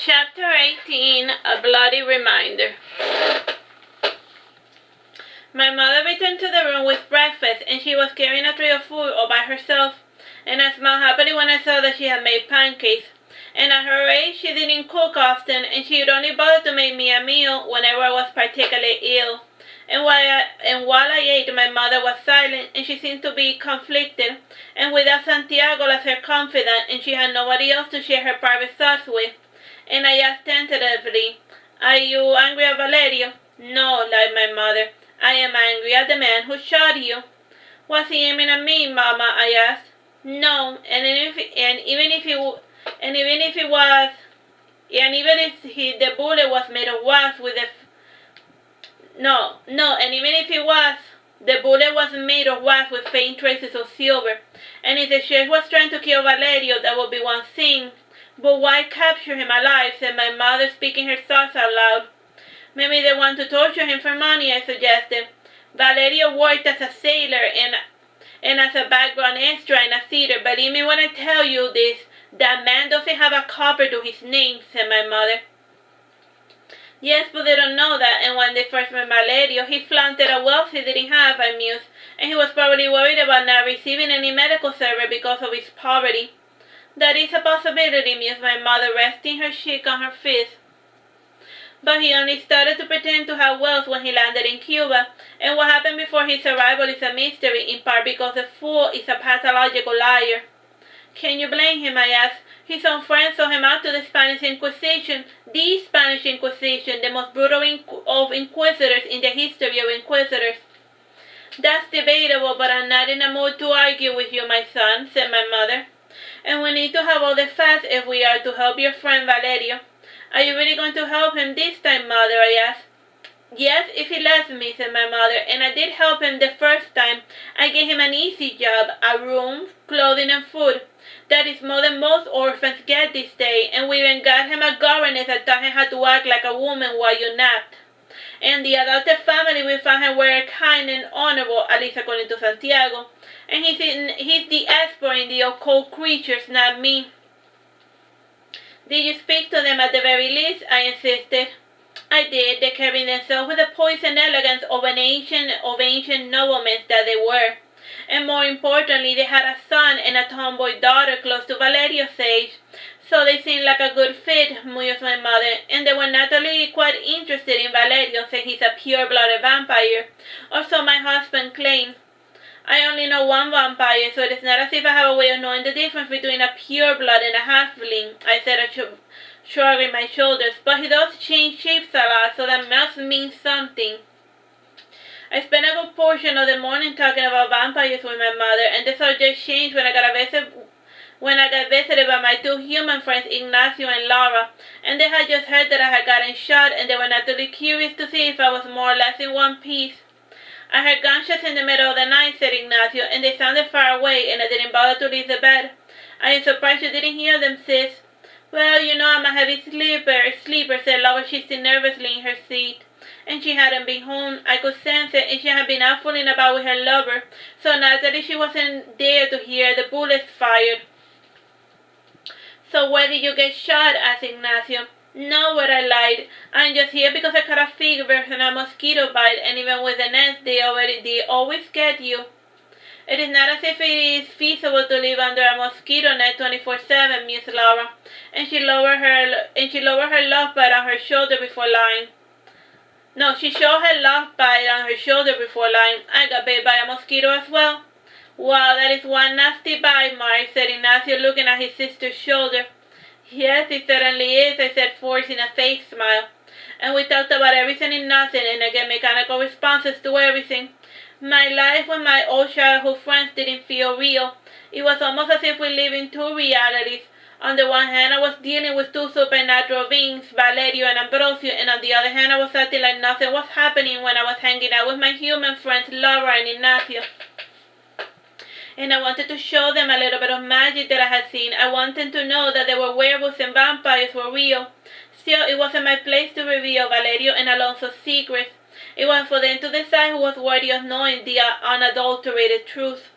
Chapter 18, A Bloody Reminder. My mother returned to the room with breakfast, and she was carrying a tray of food all by herself, and I smiled happily when I saw that she had made pancakes. And at her age, she didn't cook often, and she would only bother to make me a meal whenever I was particularly ill. And while I ate, my mother was silent, and she seemed to be conflicted, and without Santiago as her confidant, and she had nobody else to share her private thoughts with. And I asked tentatively, "Are you angry at Valerio?" "No," lied my mother. "I am angry at the man who shot you." "Was he aiming at me, Mama?" I asked. "No, and even if the bullet was made of wax with the and even if it was, the bullet was made of wax with faint traces of silver. And if the sheriff was trying to kill Valerio, that would be one thing. But why capture him alive?" said my mother, speaking her thoughts out loud. "Maybe they want to torture him for money," I suggested. "Valerio worked as a sailor and as a background extra in a theater. Believe me when I tell you this, that man doesn't have a copper to his name," said my mother. "Yes, but they don't know that, and when they first met Valerio, he flaunted a wealth he didn't have," I mused, "and he was probably worried about not receiving any medical service because of his poverty." "That is a possibility," mused my mother, resting her cheek on her fist. "But he only started to pretend to have wealth when he landed in Cuba, and what happened before his arrival is a mystery, in part because the fool is a pathological liar." "Can you blame him?" I asked. "His own friends sold him out to the Spanish Inquisition, the Spanish Inquisition, the most brutal of inquisitors in the history of inquisitors." "That's debatable, but I'm not in a mood to argue with you, my son," said my mother. "And we need to have all the facts if we are to help your friend Valerio." "Are you really going to help him this time, Mother?" I asked. "Yes, if he lets me," said my mother, "and I did help him the first time. I gave him an easy job, a room, clothing, and food. That is more than most orphans get this day, and we even got him a governess that taught him how to act like a woman while you napped. And the adopted family we found him were kind and honorable, at least according to Santiago. And he's the expert in the occult creatures, not me." "Did you speak to them at the very least?" I insisted. "I did. They carried themselves with the poise and elegance of ancient noblemen that they were. And more importantly, they had a son and a tomboy daughter close to Valerio's age. So they seemed like a good fit," mused my mother, "and they were naturally quite interested in Valerio since he's a pure-blooded vampire, or so my husband claimed. I only know one vampire, so it is not as if I have a way of knowing the difference between a pure-blood and a halfling," I said, shrugging my shoulders. "But he does change shapes a lot, so that must mean something." I spent a good portion of the morning talking about vampires with my mother, and the subject changed when I got visited by my two human friends, Ignacio and Laura, and they had just heard that I had gotten shot, and they were naturally curious to see if I was more or less in one piece. "I heard gunshots in the middle of the night," said Ignacio, "and they sounded far away, and I didn't bother to leave the bed." "I am surprised you didn't hear them, sis." "Well, you know I'm a heavy sleeper," said Laura, shifting nervously in her seat. "And she hadn't been home. I could sense it, and she had been out fooling about with her lover, so naturally she wasn't there to hear the bullets fired." "So where did you get shot?" asked Ignacio. "Nowhere," I lied. "I'm just here because I caught a fever and a mosquito bite, and even with the nets, they always get you." "It is not as if it is feasible to live under a mosquito net 24/7, mused Laura, and she lowered her love bite on her shoulder before lying. No, she showed her love bite on her shoulder before lying. "I got bit by a mosquito as well." "Wow, that is one nasty bite, Mark," said Ignacio, looking at his sister's shoulder. "Yes, it certainly is," I said, forcing a fake smile. And we talked about everything and nothing, and I gave mechanical responses to everything. My life with my old childhood friends didn't feel real. It was almost as if we lived in two realities. On the one hand, I was dealing with two supernatural beings, Valerio and Ambrosio, and on the other hand, I was acting like nothing was happening when I was hanging out with my human friends, Laura and Ignacio. And I wanted to show them a little bit of magic that I had seen. I wanted to know that there were werewolves and vampires were real. Still, it wasn't my place to reveal Valerio and Alonso's secrets. It was for them to decide who was worthy of knowing the unadulterated truth.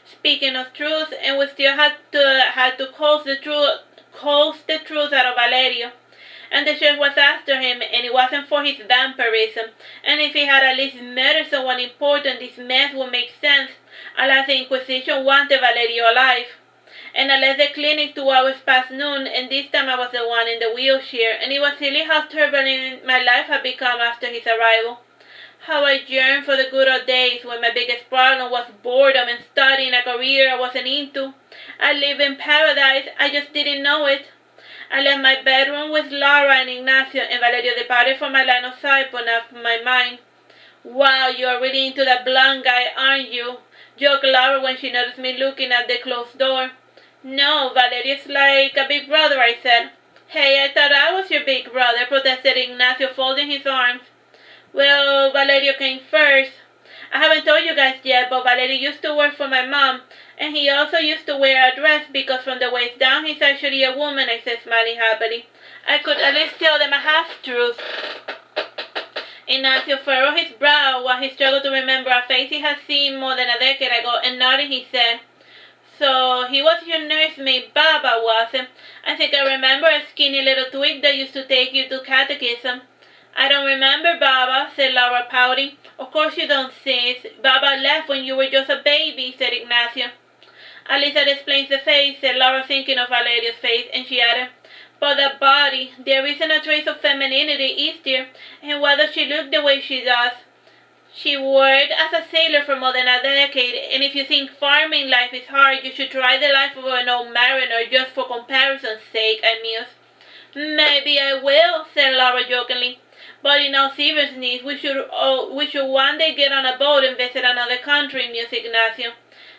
Speaking of truth, and we still had to close coaxed the truth out of Valerio. And the sheriff was after him, and it wasn't for his vampirism. And if he had at least murdered someone important, this mess would make sense, unless the Inquisition wanted Valerio alive. And I left the clinic 2 hours past noon, and this time I was the one in the wheelchair, and it was silly how turbulent my life had become after his arrival. How I yearned for the good old days when my biggest problem was boredom and studying a career I wasn't into. I lived in paradise, I just didn't know it. I left my bedroom with Laura and Ignacio, and Valerio departed from my line of sight but not from my mind. "Wow, you're really into that blonde guy, aren't you?" joked Laura when she noticed me looking at the closed door. "No, Valeria's like a big brother," I said. "Hey, I thought I was your big brother," protested Ignacio, folding his arms. "Well, Valerio came first. I haven't told you guys yet, but Valerio used to work for my mom, and he also used to wear a dress because from the waist down he's actually a woman," I said, smiling happily. I could at least tell them a half-truth. Ignacio furrowed his brow while he struggled to remember a face he had seen more than a decade ago, and nodding he said, "So he was your nursemaid, Baba, wasn't? I think I remember a skinny little twig that used to take you to catechism." "I don't remember Baba," said Laura, pouting. "Of course you don't, sis. Baba left when you were just a baby," said Ignacio. "At least that explains the face," said Laura, thinking of Valerio's face, and she added, "But the body, there isn't a trace of femininity, is there? And why does she look the way she does?" "She worked as a sailor for more than a decade, and if you think farming life is hard, you should try the life of an old mariner just for comparison's sake," I mused. "Maybe I will," said Laura jokingly. "But in all seriousness, we should one day get on a boat and visit another country," mused Ignacio.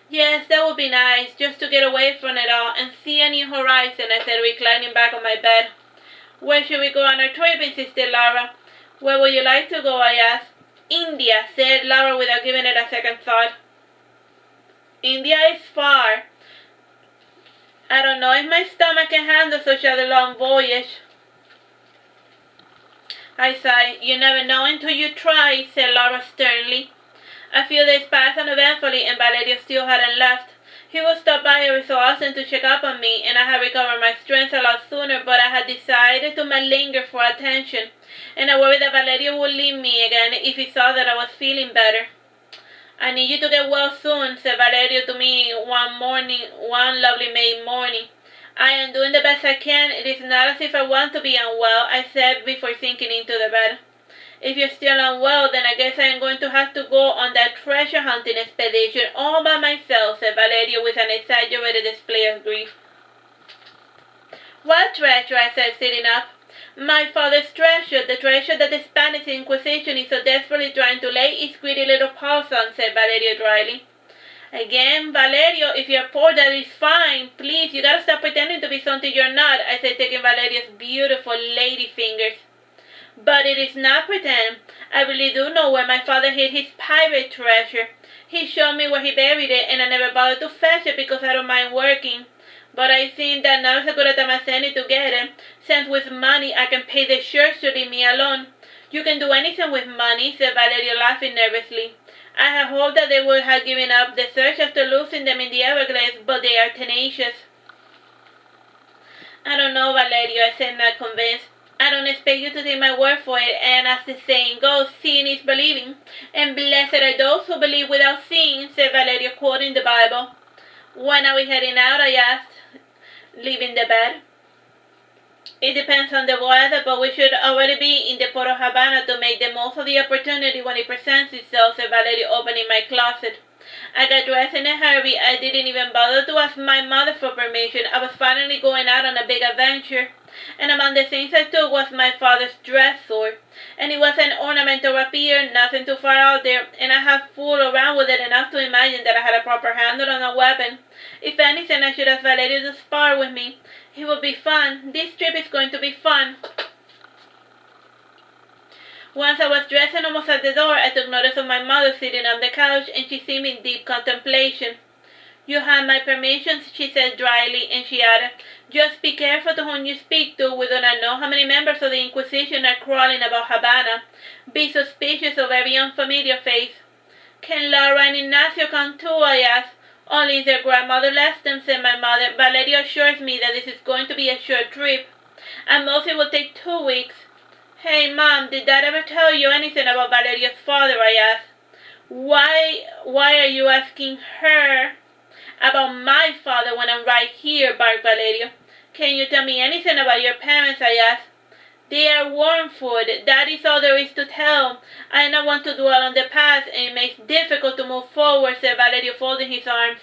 "Yes, that would be nice, just to get away from it all and see a new horizon," I said, reclining back on my bed. "Where should we go on our trip?" insisted Laura. "Where would you like to go?" I asked. "India," said Laura without giving it a second thought. "India is far. I don't know if my stomach can handle such a long voyage." I sighed. "You never know until you try," said Laura sternly. A few days passed uneventfully, and Valerio still hadn't left. He would stop by every so often to check up on me, and I had recovered my strength a lot sooner, but I had decided to linger for attention, and I worried that Valerio would leave me again if he saw that I was feeling better. "I need you to get well soon," said Valerio to me one lovely May morning. "I am doing the best I can. It is not as if I want to be unwell," I said before sinking into the bed. "If you're still unwell, then I guess I am going to have to go on that treasure hunting expedition all by myself," said Valerio with an exaggerated display of grief. "What treasure?" I said, sitting up. "My father's treasure, the treasure that the Spanish Inquisition is so desperately trying to lay its greedy little paws on," said Valerio dryly. "Again, Valerio, if you're poor, that is fine. Please, you gotta stop pretending to be something you're not," I said, taking Valerio's beautiful lady fingers. "But it is not pretend. I really do know where my father hid his pirate treasure. He showed me where he buried it, and I never bothered to fetch it because I don't mind working. But I think that now is as good a time as any to get it, since with money I can pay the shirts to leave me alone." "You can do anything with money," said Valerio, laughing nervously. "I had hoped that they would have given up the search after losing them in the Everglades, but they are tenacious." "I don't know, Valerio," I said, not convinced. "I don't expect you to take my word for it, and as the saying goes, seeing is believing. And blessed are those who believe without seeing," said Valerio, quoting the Bible. "When are we heading out?" I asked, leaving the bed. "It depends on the weather, but we should already be in the port of Havana to make the most of the opportunity when it presents itself," said Valerio, opening my closet. I got dressed in a hurry. I didn't even bother to ask my mother for permission. I was finally going out on a big adventure. And among the things I took was my father's dress sword. And it was an ornamental rapier, nothing too far out there, and I had fooled around with it enough to imagine that I had a proper handle on a weapon. If anything, I should have Valerio to spar with me. It would be fun. This trip is going to be fun. Once I was dressed and almost at the door, I took notice of my mother sitting on the couch, and she seemed in deep contemplation. "You have my permission," she said dryly, and she added, "Just be careful to whom you speak to. We do not know how many members of the Inquisition are crawling about Havana. Be suspicious of every unfamiliar face." "Can Laura and Ignacio come too?" I asked. Only their grandmother left them, said my mother. Valerio assures me that this is going to be a short trip, and most it will take 2 weeks. Hey, Mom, did Dad ever tell you anything about Valerio's father? I asked. Why are you asking her about my father when I'm right here? Barked Valerio. Can you tell me anything about your parents? I asked. They are worm food. That is all there is to tell. I don't want to dwell on the past, and it makes it difficult to move forward, said Valerio, folding his arms.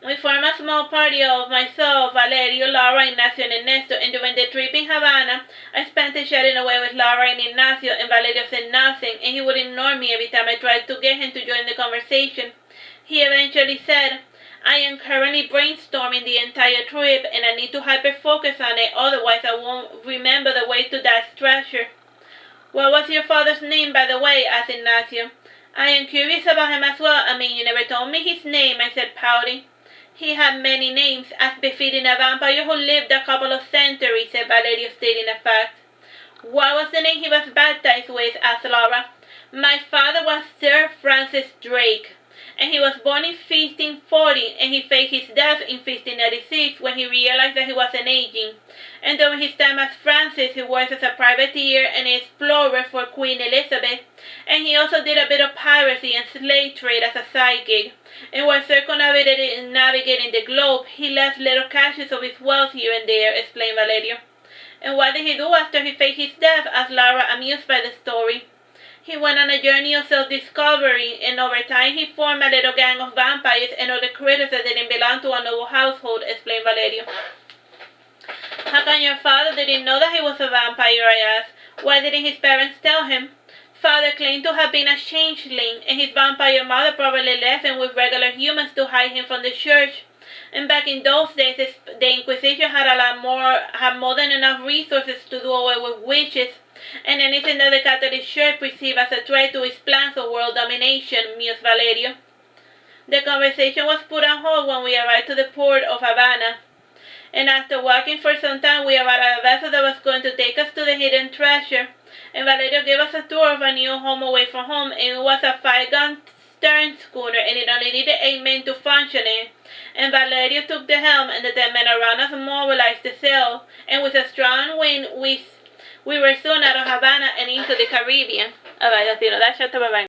We formed a small party of myself, Valerio, Laura, Ignacio, and Ernesto, and during the trip in Havana, I spent it chatting away with Laura and Ignacio, and Valerio said nothing, and he would ignore me every time I tried to get him to join the conversation. He eventually said, I am currently brainstorming the entire trip, and I need to hyper-focus on it, otherwise I won't remember the way to Dad's treasure. What was your father's name, by the way? Asked Ignacio. I am curious about him as well. I mean, you never told me his name, I said, pouting. He had many names, as befitting a vampire who lived a couple of centuries, said Valerio, stating a fact. What was the name he was baptized with? Asked Laura. My father was Sir Francis Drake, and he was born in 1540, and he faked his death in 1596 when he realized that he wasn't aging. And during his time as Francis, he worked as a privateer and an explorer for Queen Elizabeth, and he also did a bit of piracy and slave trade as a side gig. And while circumnavigating the globe, he left little caches of his wealth here and there, explained Valerio. And what did he do after he faked his death? Asked Laura, amused by the story. He went on a journey of self-discovery, and over time he formed a little gang of vampires and other critters that didn't belong to a noble household, explained Valerio. How come your father didn't know that he was a vampire? I asked. Why didn't his parents tell him? Father claimed to have been a changeling, and his vampire mother probably left him with regular humans to hide him from the church. And back in those days, the Inquisition had more than enough resources to do away with witches and anything that the Catholic Church perceived as a threat to its plans of world domination, mused Valerio. The conversation was put on hold when we arrived to the port of Havana, and after walking for some time, we arrived at a vessel that was going to take us to the hidden treasure. And Valerio gave us a tour of a new home away from home, and it was a 5-gun stern schooner, and it only needed 8 men to function it. And Valerio took the helm, and the 10 men around us mobilized the sail, and with a strong wind, we were soon out of Havana and into the Caribbean. Alright, that's it. That's it. Bye-bye.